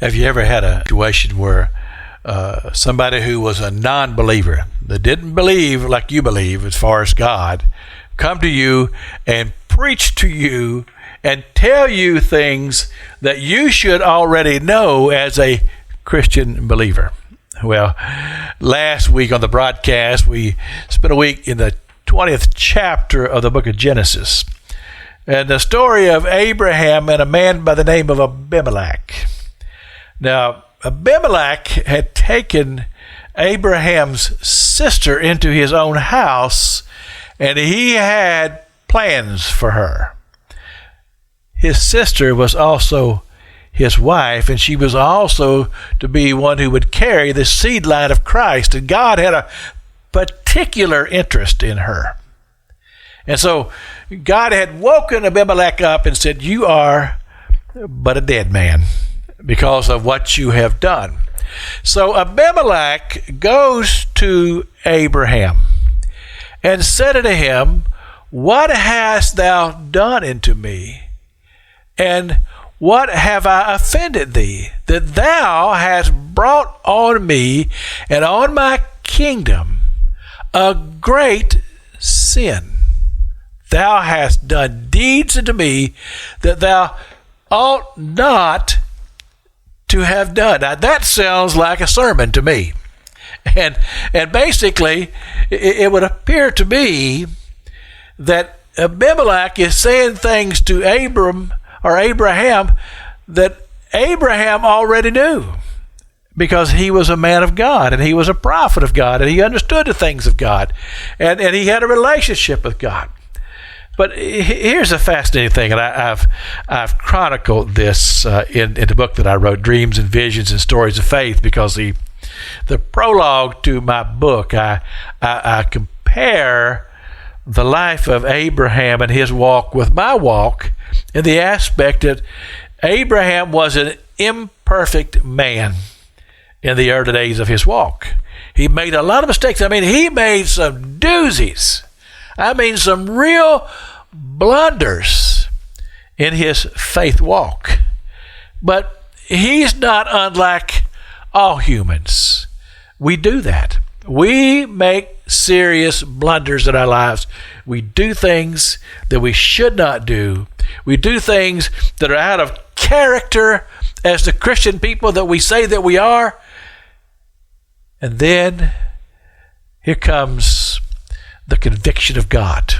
Have you ever had a situation where somebody who was a non-believer, that didn't believe like you believe as far as God, come to you and preach to you and tell you things that you should already know as a Christian believer? Well, last week on the broadcast, we spent a week in the 20th chapter of the book of Genesis, and the story of Abraham and a man by the name of Abimelech. Now, Abimelech had taken Abraham's sister into his own house, and he had plans for her. His sister was also his wife, and she was also to be one who would carry the seed line of Christ, and God had a particular interest in her. And so God had woken Abimelech up and said, "You are but a dead man because of what you have done." So Abimelech goes to Abraham and said unto him, "What hast thou done unto me? And what have I offended thee, that thou hast brought on me and on my kingdom a great sin? Thou hast done deeds unto me that thou ought not to have done." Now that sounds like a sermon to me. And basically, it would appear to me that Abimelech is saying things to Abraham that Abraham already knew, because he was a man of God and he was a prophet of God and he understood the things of God and he had a relationship with God. But here's a fascinating thing, and I've chronicled this in the book that I wrote, Dreams and Visions and Stories of Faith, because the prologue to my book, I compare the life of Abraham and his walk with my walk, in the aspect that Abraham was an imperfect man in the early days of his walk. He made a lot of mistakes. I mean, he made some doozies. I mean, some real blunders in his faith walk. But he's not unlike all humans. We do that. We make serious blunders in our lives. We do things that we should not do. We do things that are out of character as the Christian people that we say that we are. And then here comes the conviction of God.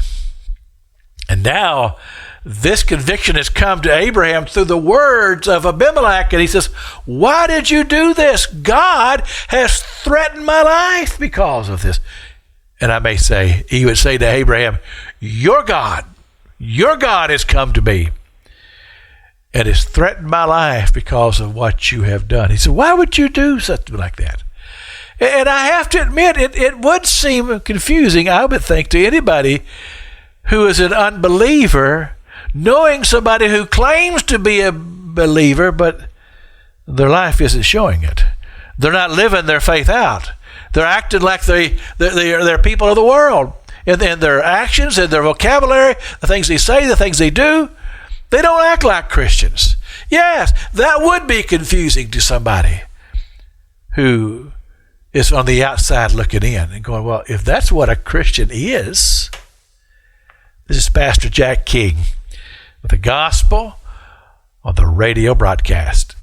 And now this conviction has come to Abraham through the words of Abimelech, and he says, "Why did you do this? God has threatened my life because of this." And I may say, he would say to Abraham, your God has come to me and has threatened my life because of what you have done. He said, "Why would you do something like that?" And I have to admit, it would seem confusing, I would think, to anybody who is an unbeliever, knowing somebody who claims to be a believer, but their life isn't showing it. They're not living their faith out. They're acting like they're people of the world. In their actions, in their vocabulary, the things they say, the things they do, they don't act like Christians. Yes, that would be confusing to somebody who is on the outside looking in and going, well, if that's what a Christian is. This is Pastor Jack King with the gospel on the radio broadcast.